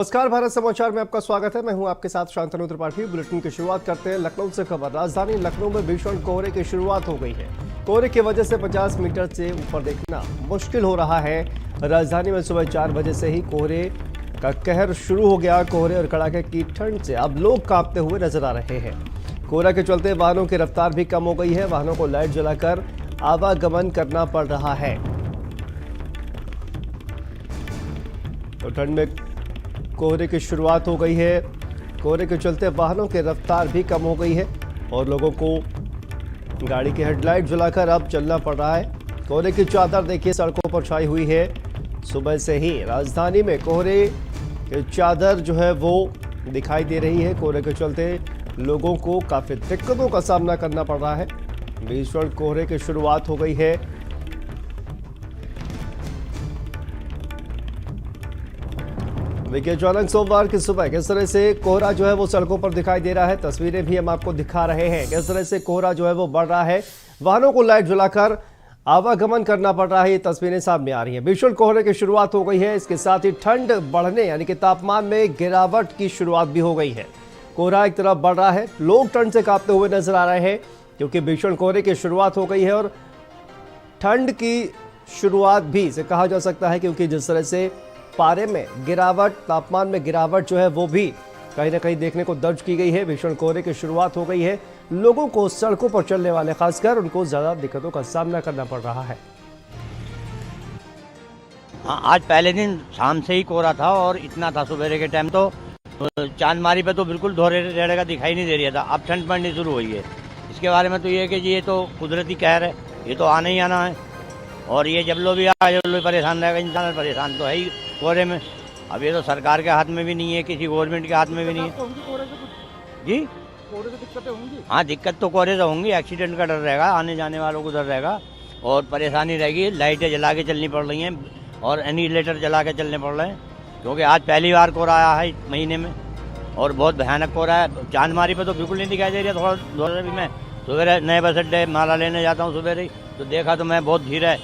नमस्कार, भारत समाचार में आपका स्वागत है। मैं हूं आपके साथ शांतनु त्रिपाठी। बुलेटिन की शुरुआत करते हैं लखनऊ से खबर। राजधानी लखनऊ में भीषण कोहरे की शुरुआत हो गई है। कोहरे की वजह से 50 मीटर से ऊपर देखना मुश्किल हो रहा है। राजधानी में सुबह 4 बजे से ही कोहरे का कहर शुरू हो गया। कोहरे और कड़ाके की ठंड से अब लोग कांपते हुए नजर आ रहे हैं। कोहरा के चलते वाहनों की रफ्तार भी कम हो गई है। वाहनों को लाइट जलाकर आवागमन करना पड़ रहा है। तो ठंड में कोहरे की शुरुआत हो गई है। कोहरे के चलते वाहनों की रफ्तार भी कम हो गई है और लोगों को गाड़ी की हेडलाइट जलाकर अब चलना पड़ रहा है। कोहरे की चादर देखिए सड़कों पर छाई हुई है। सुबह से ही राजधानी में कोहरे की चादर जो है वो दिखाई दे रही है। कोहरे के चलते लोगों को काफ़ी दिक्कतों का सामना करना पड़ रहा है। भीषण कोहरे की शुरुआत हो गई है। देखिए, अचानक सोमवार की सुबह किस तरह से कोहरा जो है वो सड़कों पर दिखाई दे रहा है। तस्वीरें भी हम आपको दिखा रहे हैं किस तरह से कोहरा जो है वो बढ़ रहा है। वाहनों को लाइट जलाकर आवागमन करना पड़ रहा है। ये तस्वीरें सामने आ रही हैं। भीषण कोहरे की शुरुआत हो गई है। इसके साथ ही ठंड बढ़ने यानी कि तापमान में गिरावट की शुरुआत भी हो गई है। कोहरा एक तरफ बढ़ रहा है, लोग ठंड से कांपते हुए नजर आ रहे हैं क्योंकि भीषण कोहरे की शुरुआत हो गई है और ठंड की शुरुआत भी इसे कहा जा सकता है क्योंकि जिस तरह से पारे में गिरावट, तापमान में गिरावट जो है वो भी कहीं ना कहीं देखने को दर्ज की गई है। भीषण कोहरे की शुरुआत हो गई है। लोगों को सड़कों पर चलने वाले खासकर उनको ज्यादा दिक्कतों का सामना करना पड़ रहा है। हाँ, आज पहले दिन शाम से ही कोहरा था और इतना था सुबह के टाइम तो चांदमारी पे तो बिल्कुल धोरे रेड़े का दिखाई नहीं दे रहा था। अब ठंड पड़नी शुरू हुई है। इसके बारे में तो ये है कि ये तो कुदरती कहर है, ये तो आना ही आना है और ये जब लोग भी आए जब लोग परेशान रहेगा। इंसान परेशान तो है ही कोहरे में। अब ये तो सरकार के हाथ में भी नहीं है, किसी गवर्नमेंट के हाथ में भी नहीं है। जी, कोहरे से दिक्कतें होंगी। हाँ, दिक्कत तो कोहरे से होंगी। एक्सीडेंट का डर रहेगा, आने जाने वालों को डर रहेगा और परेशानी रहेगी। लाइटें जला के चलनी पड़ रही हैं और एनिलेटर जला के चलने पड़ रहे हैं क्योंकि आज पहली बार कोहरा आया है इस महीने में और बहुत भयानक कोहरा है। चांदमारी पे तो बिल्कुल नहीं दिखाई दे रहा। थोड़ा भी मैं सुबह नए बस अड्डे माला लेने जाता हूँ सुबह ही तो देखा तो मैं बहुत धीरे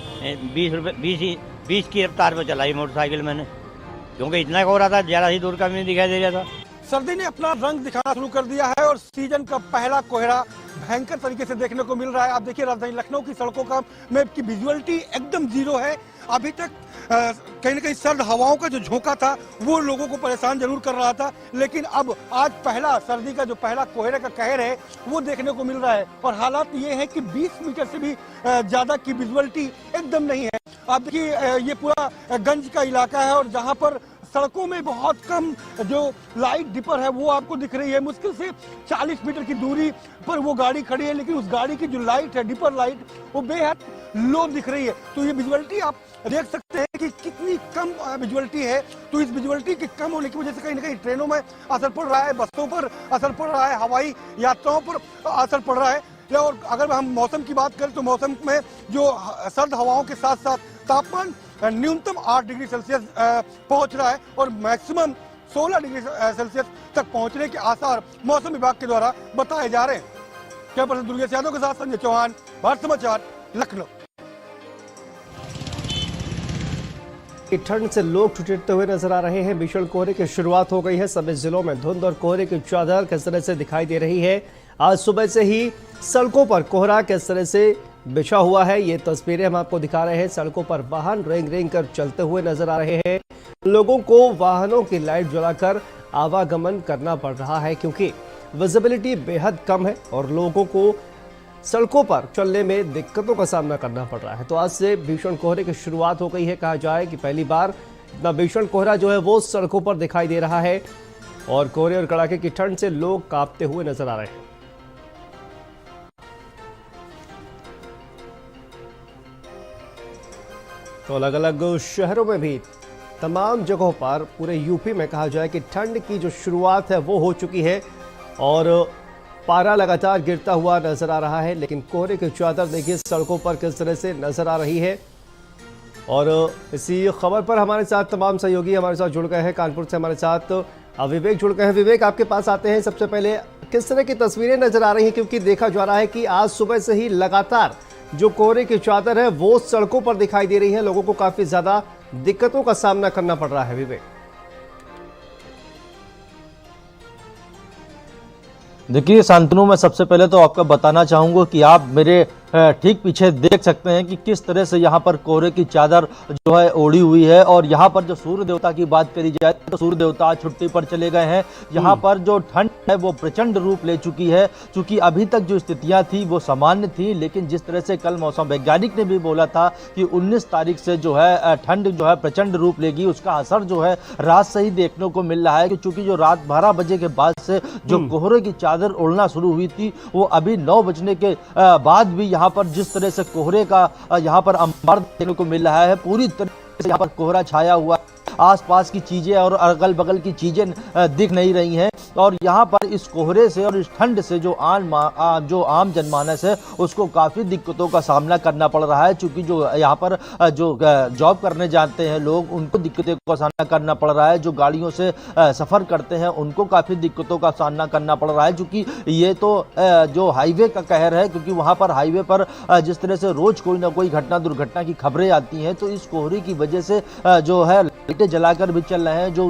20 की रफ्तार पर चलाई मोटरसाइकिल मैंने क्योंकि इतना कोहरा था, ज़्यादा ही दूर का भी नहीं दिखाई दे रहा था। सर्दी ने अपना रंग दिखाना शुरू कर दिया है और सीजन का पहला कोहरा भयंकर तरीके से देखने को मिल रहा है। आप देखिए राजधानी लखनऊ की सड़कों का मैप की विजुअलिटी एकदम जीरो है। अभी तक कहीं ना कहीं सर्द हवाओं का जो झोंका था वो लोगों को परेशान जरूर कर रहा था, लेकिन अब आज पहला सर्दी का जो पहला कोहरे का कहर है वो देखने को मिल रहा है और हालात ये है कि 20 मीटर से भी ज्यादा की विजुअलिटी एकदम नहीं है। आप देखिए ये पूरा गंज का इलाका है और जहां पर सड़कों में बहुत कम जो लाइट डिपर है वो आपको दिख रही है। मुश्किल से 40 मीटर की दूरी पर वो गाड़ी खड़ी है, लेकिन उस गाड़ी की जो लाइट है, डिपर लाइट, वो बेहद लो दिख रही है। तो ये विजुअलिटी आप देख सकते हैं कि कितनी कम विजुअलिटी है। तो इस विजुअलिटी के कम होने की वजह से कहीं ना कहीं ट्रेनों में असर पड़ रहा है, बसों पर असर पड़ रहा है, हवाई यात्राओं पर असर पड़ रहा है। और अगर हम मौसम की बात करें तो मौसम में जो सर्द हवाओं के साथ साथ तापमान न्यूनतम 8 डिग्री सेल्सियस पहुंच रहा है और मैक्सिमम 16 डिग्री सेल्सियस तक पहुंचने के आसार मौसम विभाग के द्वारा बताए जा रहे हैं। क्या पर्सन दुर्गेश यादव के साथ संजय चौहान, भारत समाचार, लखनऊ। ठंड से लोग ठिठुरते हुए नजर आ रहे हैं। भीषण कोहरे की शुरुआत हो गई है। सभी जिलों में धुंध और कोहरे की चादर किस तरह से दिखाई दे रही है। आज सुबह से ही सड़कों पर कोहरा किस तरह से बिछा हुआ है ये तस्वीरें हम आपको दिखा रहे हैं। सड़कों पर वाहन रेंग रेंग कर चलते हुए नजर आ रहे हैं। लोगों को वाहनों की लाइट जलाकर आवागमन करना पड़ रहा है क्योंकि विजिबिलिटी बेहद कम है और लोगों को सड़कों पर चलने में दिक्कतों का सामना करना पड़ रहा है। तो आज से भीषण कोहरे की शुरुआत हो गई है। कहा जाए कि पहली बार इतना भीषण कोहरा जो है वो सड़कों पर दिखाई दे रहा है और कोहरे और कड़ाके की ठंड से लोग कांपते हुए नजर आ रहे हैं। तो अलग अलग शहरों में भी तमाम जगहों पर पूरे यूपी में कहा जाए कि ठंड की जो शुरुआत है वो हो चुकी है और पारा लगातार गिरता हुआ नजर आ रहा है। लेकिन कोहरे की चादर देखिए सड़कों पर किस तरह से नजर आ रही है। और इसी खबर पर हमारे साथ तमाम सहयोगी हमारे साथ जुड़ गए हैं। कानपुर से हमारे साथ विवेक जुड़ गए हैं। विवेक, आपके पास आते हैं। सबसे पहले किस तरह की तस्वीरें नजर आ रही हैं, क्योंकि देखा जा रहा है कि आज सुबह से ही लगातार जो कोहरे की चादर है वो सड़कों पर दिखाई दे रही है। लोगों को काफी ज्यादा दिक्कतों का सामना करना पड़ रहा है। विवेक, देखिए शांतनु, मैं सबसे पहले तो आपको बताना चाहूँगा कि आप मेरे ठीक पीछे देख सकते हैं कि किस तरह से यहाँ पर कोहरे की चादर जो है ओढ़ी हुई है। और यहाँ पर जो सूर्य देवता की बात करी जाए तो सूर्य देवता आज छुट्टी पर चले गए हैं। यहाँ पर जो ठंड है वो प्रचंड रूप ले चुकी है, क्योंकि अभी तक जो स्थितियाँ थी वो सामान्य थी, लेकिन जिस तरह से कल मौसम वैज्ञानिक ने भी बोला था कि 19 तारीख से जो है ठंड जो है प्रचंड रूप लेगी, उसका असर जो है रात से ही देखने को मिल रहा है। क्योंकि जो रात 12 बजे के बाद से जो कोहरे की चादर उड़ना शुरू हुई थी, वो अभी 9 बजने के बाद भी यहाँ पर जिस तरह से कोहरे का यहाँ पर अंबार देखने को मिल रहा है, पूरी तरह से यहाँ पर कोहरा छाया हुआ, आसपास की चीजें और अगल बगल की चीजें दिख नहीं रही हैं। और यहाँ पर इस कोहरे से और इस ठंड से जो आम जनमानस है उसको काफ़ी दिक्कतों का सामना करना पड़ रहा है। चूँकि जो यहाँ पर जो जॉब करने जाते हैं लोग, उनको दिक्कतों का सामना करना पड़ रहा है। जो गाड़ियों से सफ़र करते हैं उनको काफ़ी दिक्कतों का सामना करना पड़ रहा है, क्योंकि ये तो जो हाईवे का कहर है। क्योंकि वहाँ पर हाईवे पर जिस तरह से रोज़ कोई ना कोई घटना दुर्घटना की खबरें आती हैं, तो इस कोहरे की वजह से जो है लाइटें जलाकर भी चल रहे हैं। जो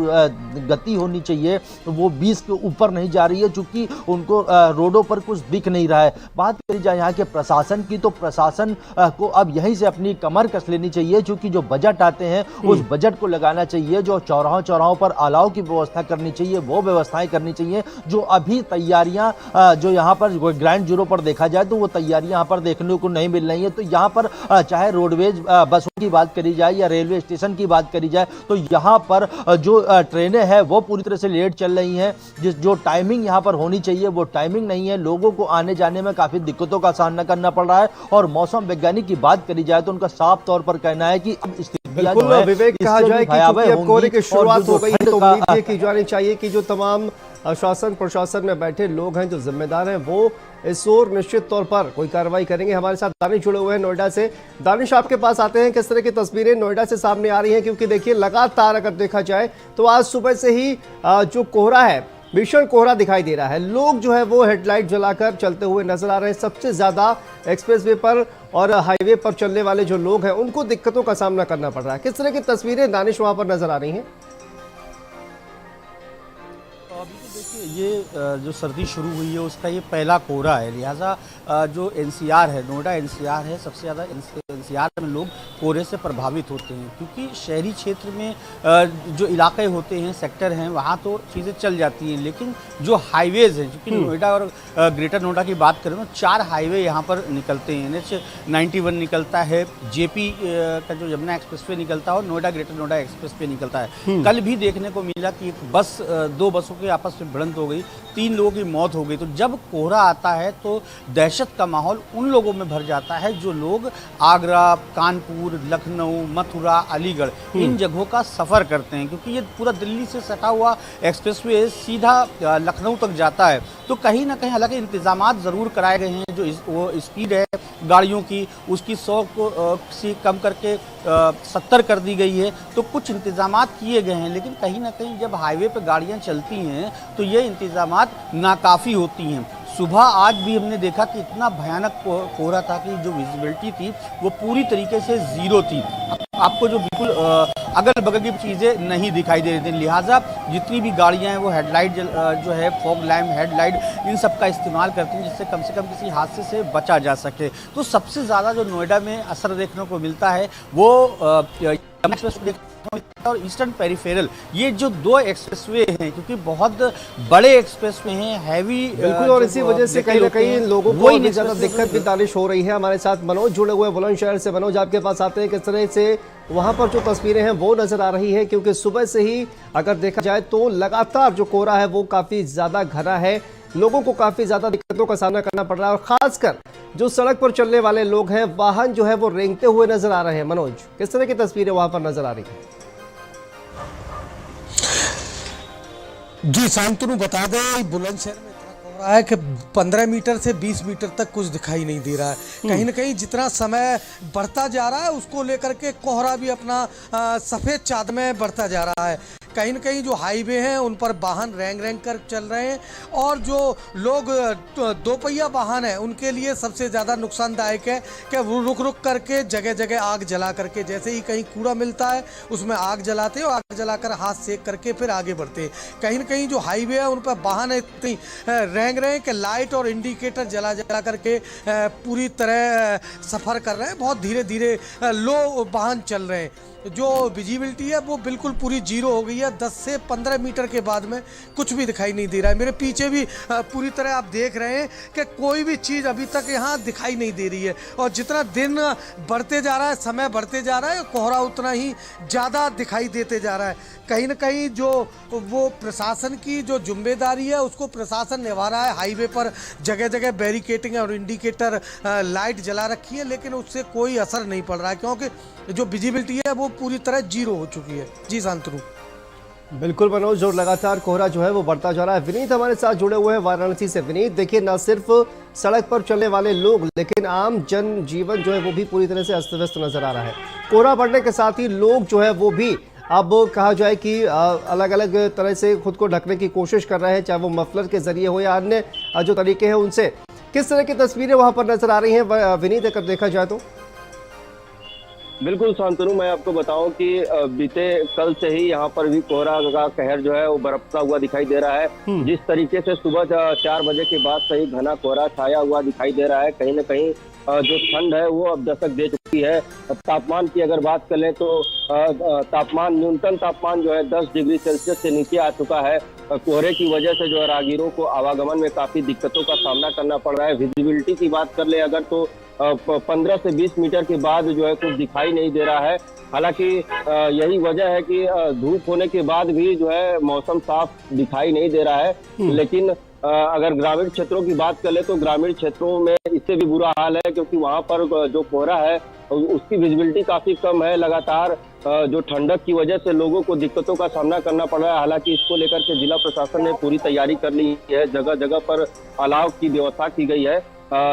गति होनी चाहिए वो 20 के ऊपर नहीं जा रही है, क्योंकि उनको रोडों पर कुछ दिख नहीं रहा है। बात करी जाए यहाँ के प्रशासन की, तो प्रशासन को अब यहीं से अपनी कमर कस लेनी चाहिए, क्योंकि जो बजट आते हैं उस बजट को लगाना चाहिए। जो चौराहों पर अलाव की व्यवस्था करनी चाहिए वो व्यवस्थाएं करनी चाहिए। जो अभी तैयारियां जो यहाँ पर ग्राउंड जीरो पर देखा जाए तो वो तैयारियां यहाँ पर देखने को नहीं मिल रही है। तो यहाँ पर चाहे रोडवेज बसों की बात करी जाए या रेलवे स्टेशन की बात करी जाए, तो यहाँ पर जो ट्रेनें हैं वो पूरी तरह से लेट चल रही हैं। जो टाइमिंग यहाँ पर होनी चाहिए वो टाइमिंग नहीं है। लोगों को आने जाने में काफ़ी दिक्कतों का सामना करना पड़ रहा है। और मौसम वैज्ञानिक की बात करी जाए तो उनका साफ तौर पर कहना है कि अब स्थितियां जो है विवेक कहा जाए कि चूंकि अब कोहरे की शुरुआत हो गई है, तो उम्मीद ये की जानी चाहिए कि जो तमाम शासन प्रशासन में बैठे लोग हैं, जो जिम्मेदार हैं, वो इस ओर निश्चित तौर पर कोई कार्रवाई करेंगे। हमारे साथ दानिश जुड़े हुए हैं नोएडा से। दानिश, आपके पास आते हैं, किस तरह की तस्वीरें नोएडा से सामने आ रही हैं? क्योंकि देखिए लगातार अगर देखा जाए तो आज सुबह से ही जो कोहरा है, भीषण कोहरा दिखाई दे रहा है। लोग जो है वो हेडलाइट जलाकर चलते हुए नजर आ रहे हैं। सबसे ज्यादा एक्सप्रेसवे पर और हाईवे पर चलने वाले जो लोग हैं उनको दिक्कतों का सामना करना पड़ रहा है। किस तरह की तस्वीरें दानिश वहां पर नजर आ रही हैं? अभी तो देखिए ये जो सर्दी शुरू हुई है उसका ये पहला कोहरा है, लिहाजा जो एनसीआर है, नोएडा एनसीआर है, सबसे ज़्यादा एनसीआर में लोग कोहरे से प्रभावित होते हैं। क्योंकि शहरी क्षेत्र में जो इलाके होते हैं, सेक्टर हैं, वहाँ तो चीज़ें चल जाती हैं, लेकिन जो हाईवेज़ हैं, क्योंकि नोएडा और ग्रेटर नोएडा की बात करें तो 4 हाईवे यहाँ पर निकलते हैं। NH-91 निकलता है, जेपी का जो यमुना एक्सप्रेसवे निकलता है और नोएडा ग्रेटर नोएडा एक्सप्रेसवे निकलता है। कल भी देखने को मिला कि एक बस 2 बसों के आपस में भिड़ंत हो गई, 3 लोगों की मौत हो गई। तो जब कोहरा आता है तो दहशत का माहौल उन लोगों में भर जाता है जो लोग आगरा, कानपुर, लखनऊ, मथुरा, अलीगढ़ इन जगहों का सफ़र करते हैं। क्योंकि ये पूरा दिल्ली से सटा हुआ एक्सप्रेसवे सीधा लखनऊ तक जाता है। तो कहीं ना कहीं हालांकि इंतजामात ज़रूर कराए गए हैं। जो वो स्पीड है गाड़ियों की उसकी 100 को से कम करके 70 कर दी गई है। तो कुछ इंतजामात किए गए हैं, लेकिन कहीं ना कहीं जब हाईवे पर गाड़ियाँ चलती हैं तो ये इंतजामात नाकाफ़ी होती हैं। सुबह आज भी हमने देखा कि इतना भयानक कोहरा था कि जो विजिबिलिटी थी वो पूरी तरीके से ज़ीरो थी। आपको जो बिल्कुल अगल बगल की चीज़ें नहीं दिखाई दे रही थी। लिहाजा जितनी भी गाड़ियां हैं वो हेडलाइट जो है फॉग लैम्प, हेडलाइट, इन सब का इस्तेमाल करती हैं, जिससे कम से कम किसी हादसे से बचा जा सके। तो सबसे ज़्यादा जो नोएडा में असर देखने को मिलता है वो और ईस्टर्न पेरिफेरल, ये जो 2 एक्सप्रेसवे हैं, क्योंकि बहुत बड़े एक्सप्रेसवे हैं, हैवी बिल्कुल, और इसी वजह से कहीं ना कहीं लोगों को बहुत ज़्यादा दिक्कत भी दानिश हो रही है। हमारे साथ मनोज जुड़े हुए बुलंदशहर से। मनोज, आपके पास आते हैं, किस तरह से वहां पर जो तस्वीरें हैं वो नजर आ रही है? क्योंकि सुबह से ही अगर देखा जाए तो लगातार जो कोहरा है वो काफी ज्यादा घना है, लोगों को काफी ज्यादा दिक्कतों का सामना करना पड़ रहा है। और खासकर जो सड़क पर चलने वाले लोग हैं, वाहन जो है वो रेंगते हुए नजर आ रहे हैं। मनोज, किस तरह की तस्वीरें वहां पर नजर आ रही है? जी शांतनु, बता दें बुलंदशहर में इतना कोहरा है कि 15 मीटर से 20 मीटर तक कुछ दिखाई नहीं दे रहा है। कहीं ना कहीं जितना समय बढ़ता जा रहा है उसको लेकर के कोहरा भी अपना सफ़ेद चाँद में बढ़ता जा रहा है। कहीं न कहीं जो हाईवे हैं उन पर वाहन रेंग रेंग कर चल रहे हैं, और जो लोग दो पहिया वाहन है उनके लिए सबसे ज़्यादा नुकसानदायक है कि वो रुक रुक करके जगह जगह आग जला करके, जैसे ही कहीं कूड़ा मिलता है उसमें आग जलाते हैं और आग जलाकर हाथ सेक करके फिर आगे बढ़ते हैं। कहीं न कहीं जो हाईवे है उन पर वाहन इतनी रेंग रहे हैं कि लाइट और इंडिकेटर जला जला करके पूरी तरह सफ़र कर रहे हैं, बहुत धीरे धीरे लो वाहन चल रहे हैं। जो विजिबिलिटी है वो बिल्कुल पूरी जीरो हो गई है। 10 से 15 मीटर के बाद में कुछ भी दिखाई नहीं दे रहा है। मेरे पीछे भी पूरी तरह आप देख रहे हैं कि कोई भी चीज़ अभी तक यहाँ दिखाई नहीं दे रही है, और जितना दिन बढ़ते जा रहा है, समय बढ़ते जा रहा है, कोहरा उतना ही ज़्यादा दिखाई देते जा रहा है। कहीं ना कहीं जो वो प्रशासन की जो जिम्मेदारी है उसको प्रशासन निभा रहा है। हाईवे पर जगह जगह बैरिकेटिंग और इंडिकेटर लाइट जला रखी है, लेकिन उससे कोई असर नहीं पड़ रहा है, क्योंकि जो विजिबिलिटी है वो पूरी तरह जीरो हो चुकी है। जी शांतनु। बिल्कुल मनोज, और लगातार कोहरा जो है वो बढ़ता जा रहा है। विनीत हमारे साथ जुड़े हुए हैं वाराणसी से। विनीत, देखिए, न सिर्फ सड़क पर चलने वाले लोग लेकिन आम जन जीवन जो है वो भी पूरी तरह से अस्त व्यस्त नजर आ रहा है। कोहरा बढ़ने के साथ ही लोग जो है वो भी अब कहा जाए कि अलग अलग तरह से खुद को ढकने की कोशिश कर रहे हैं, चाहे वो मफलर के जरिए हो या अन्य जो तरीके हैं उनसे। किस तरह की तस्वीरें वहां पर नजर आ रही हैं विनीत, अगर देखा जाए तो? बिल्कुल शांतनु, मैं आपको बताऊं कि बीते कल से ही यहाँ पर भी कोहरा का कहर जो है वो बरसता हुआ दिखाई दे रहा है। जिस तरीके से सुबह 4 बजे के बाद से ही घना कोहरा छाया हुआ दिखाई दे रहा है, कहीं न कहीं जो ठंड है वो अब दस्तक दे चुकी है। तापमान की अगर बात करें तो न्यूनतम तापमान जो है 10 डिग्री सेल्सियस से नीचे आ चुका है। कोहरे की वजह से जो है राहगीरों को आवागमन में काफी दिक्कतों का सामना करना पड़ रहा है। विजिबिलिटी की बात कर ले अगर तो 15 से 20 मीटर के बाद जो है कुछ दिखाई नहीं दे रहा है। हालांकि यही वजह है कि धूप होने के बाद भी जो है मौसम साफ दिखाई नहीं दे रहा है। लेकिन अगर ग्रामीण क्षेत्रों की बात कर ले तो ग्रामीण क्षेत्रों में इससे भी बुरा हाल है, क्योंकि वहां पर जो कोहरा है उसकी विजिबिलिटी काफी कम है। लगातार जो ठंडक की वजह से लोगों को दिक्कतों का सामना करना पड़ रहा है। हालांकि इसको लेकर के जिला प्रशासन ने पूरी तैयारी कर ली है, जगह जगह पर अलाव की व्यवस्था की गई है,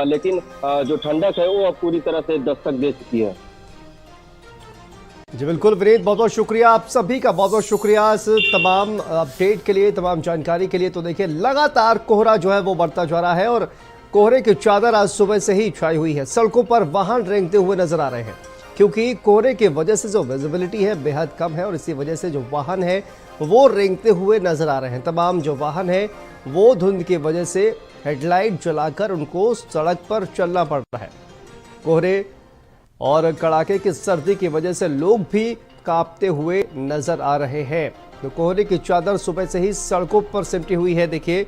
लेकिन जो ठंडक है वो अब पूरी तरह से दस्तक दे चुकी है। जी बिल्कुल विनीत, बहुत बहुत शुक्रिया, आप सभी का बहुत बहुत शुक्रिया इस तमाम अपडेट के लिए, तमाम जानकारी के लिए। तो देखिए, लगातार कोहरा जो है वो बढ़ता जा रहा है और कोहरे की चादर आज सुबह से ही छाई हुई है। सड़कों पर वाहन रेंगते हुए नजर आ रहे हैं, क्योंकि कोहरे की वजह से जो विजिबिलिटी है बेहद कम है और इसी वजह से जो वाहन है वो रेंगते हुए नजर आ रहे हैं। तमाम जो वाहन है वो धुंध की वजह से हेडलाइट जलाकर उनको सड़क पर चलना पड़ रहा है। कोहरे और कड़ाके की सर्दी की वजह से लोग भी कांपते हुए नजर आ रहे हैं। तो कोहरे की चादर सुबह से ही सड़कों पर सिमटी हुई है। देखिए,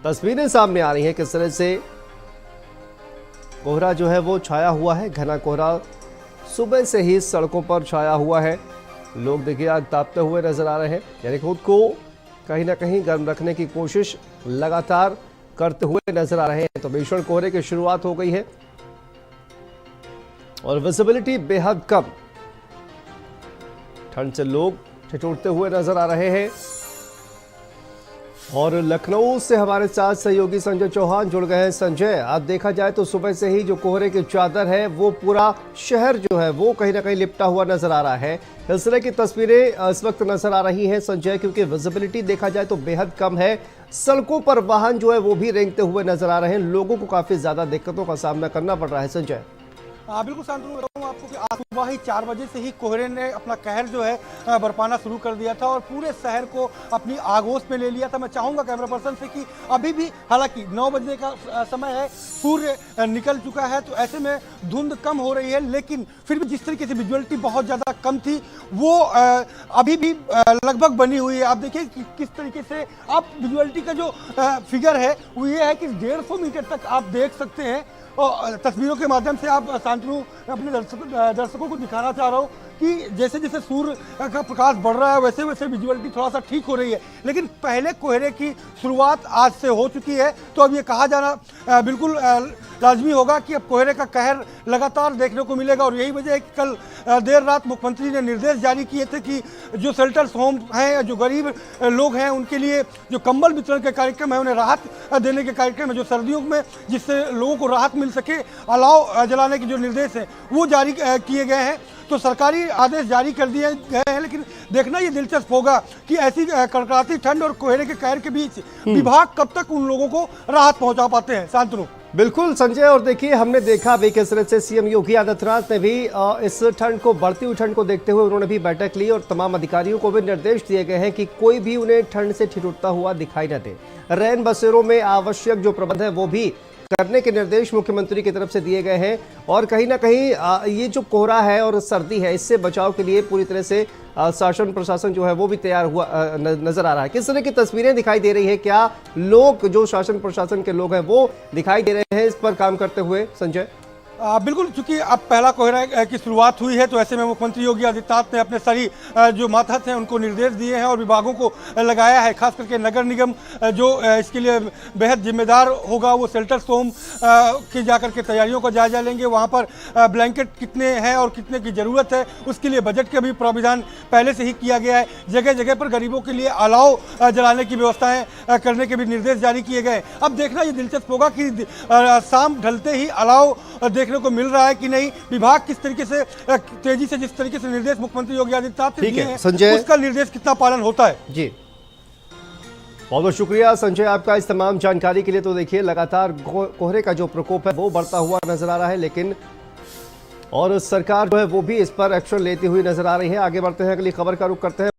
तस्वीरें सामने आ रही हैं किस तरह से कोहरा जो है वो छाया हुआ है। घना कोहरा सुबह से ही सड़कों पर छाया हुआ है। लोग देखिए आग तापते हुए नजर आ रहे हैं, यानी खुद को कहीं ना कहीं गर्म रखने की कोशिश लगातार करते हुए नजर आ रहे हैं। तो भीषण कोहरे की शुरुआत हो गई है और विजिबिलिटी बेहद कम। ठंड से लोग ठिठुरते हुए नजर आ रहे हैं। और लखनऊ से हमारे साथ सहयोगी संजय चौहान जुड़ गए हैं। संजय, अब देखा जाए तो सुबह से ही जो कोहरे की चादर है वो पूरा शहर जो है वो कहीं ना कहीं लिपटा हुआ नजर आ रहा है। इस तरह की तस्वीरें इस वक्त नजर आ रही हैं संजय, क्योंकि विजिबिलिटी देखा जाए तो बेहद कम है। सड़कों पर वाहन जो है वो भी रेंगते हुए नजर आ रहे हैं। लोगों को काफी ज्यादा दिक्कतों का सामना करना पड़ रहा है। संजय, बिल्कुल शांतनु, बताऊँ आपको कि आज सुबह ही 4 बजे से ही कोहरे ने अपना कहर जो है बरपाना शुरू कर दिया था और पूरे शहर को अपनी आगोश में ले लिया था। मैं चाहूँगा कैमरा पर्सन से कि अभी भी हालांकि 9 बजे का समय है, सूर्य निकल चुका है, तो ऐसे में धुंध कम हो रही है, लेकिन फिर भी जिस तरीके से विजुअलिटी बहुत ज़्यादा कम थी वो अभी भी लगभग बनी हुई है। आप देखिए कि किस तरीके से आप विजुअलिटी का जो फिगर है वो ये है कि 150 मीटर तक आप देख सकते हैं। और तस्वीरों के माध्यम से आप शांतनु अपने दर्शकों को दिखाना चाह रहा हूँ कि जैसे जैसे सूर्य का प्रकाश बढ़ रहा है वैसे वैसे विजुअलिटी थोड़ा सा ठीक हो रही है, लेकिन पहले कोहरे की शुरुआत आज से हो चुकी है। तो अब ये कहा जाना बिल्कुल लाजमी होगा कि अब कोहरे का कहर लगातार देखने को मिलेगा। और यही वजह है कि कल देर रात मुख्यमंत्री ने निर्देश जारी किए थे कि जो शेल्टर्स होम हैं, जो गरीब लोग हैं, उनके लिए जो कंबल वितरण के कार्यक्रम है, उन्हें राहत देने के कार्यक्रम है, जो सर्दियों में जिससे लोगों को राहत मिल सके, अलाव जलाने के जो निर्देश हैं वो जारी किए गए हैं। तो सरकारी आदेश जारी कर दिए गए हैं, लेकिन देखना ये दिलचस्प होगा कि ऐसी कड़कड़ाती ठंड और कोहरे के कहर के बीच विभाग कब तक उन लोगों को राहत पहुंचा पाते हैं। शांतनु। बिल्कुल संजय, और देखिए हमने देखा भी किस तरह से सीएम योगी आदित्यनाथ ने भी इस ठंड को, बढ़ती हुई ठंड को देखते हुए उन्होंने भी बैठक ली और तमाम अधिकारियों को भी निर्देश दिए गए हैं कि कोई भी उन्हें ठंड से ठिठुरता हुआ दिखाई न दे। रैन बसेरों में आवश्यक जो प्रबंध है वो भी करने के निर्देश मुख्यमंत्री की तरफ से दिए गए हैं और कहीं ना कहीं ये जो कोहरा है और सर्दी है इससे बचाव के लिए पूरी तरह से शासन प्रशासन जो है वो भी तैयार हुआ नजर आ रहा है। किस तरह की तस्वीरें दिखाई दे रही है, क्या लोग जो शासन प्रशासन के लोग हैं वो दिखाई दे रहे हैं इस पर काम करते हुए संजय? बिल्कुल, चूंकि अब पहला कोहरा की शुरुआत हुई है तो ऐसे में मुख्यमंत्री योगी आदित्यनाथ ने अपने सारी जो मातहत हैं उनको निर्देश दिए हैं और विभागों को लगाया है। खास करके नगर निगम जो इसके लिए बेहद जिम्मेदार होगा वो शेल्टर्स होम की जाकर के तैयारियों का जायजा लेंगे। वहाँ पर ब्लैंकेट कितने हैं और कितने की ज़रूरत है उसके लिए बजट का भी प्राविधान पहले से ही किया गया है। जगह जगह पर गरीबों के लिए अलाव जलाने की व्यवस्थाएँ करने के भी निर्देश जारी किए गए। अब देखना ये दिलचस्प होगा कि शाम ढलते ही अलाव देखने को मिल रहा है कि नहीं। विभाग किस तरीके से तेजी से, जिस तरीके से निर्देश मुख्यमंत्री योगी आदित्यनाथ ने दिए हैं संजय, उसका निर्देश कितना पालन होता है। जी बहुत बहुत शुक्रिया संजय आपका इस तमाम जानकारी के लिए। तो देखिए लगातार कोहरे का जो प्रकोप है वो बढ़ता हुआ नजर आ रहा है, लेकिन और सरकार जो है वो भी इस पर एक्शन लेती हुई नजर आ रही है। आगे बढ़ते हैं, अगली खबर का रुख करते हैं।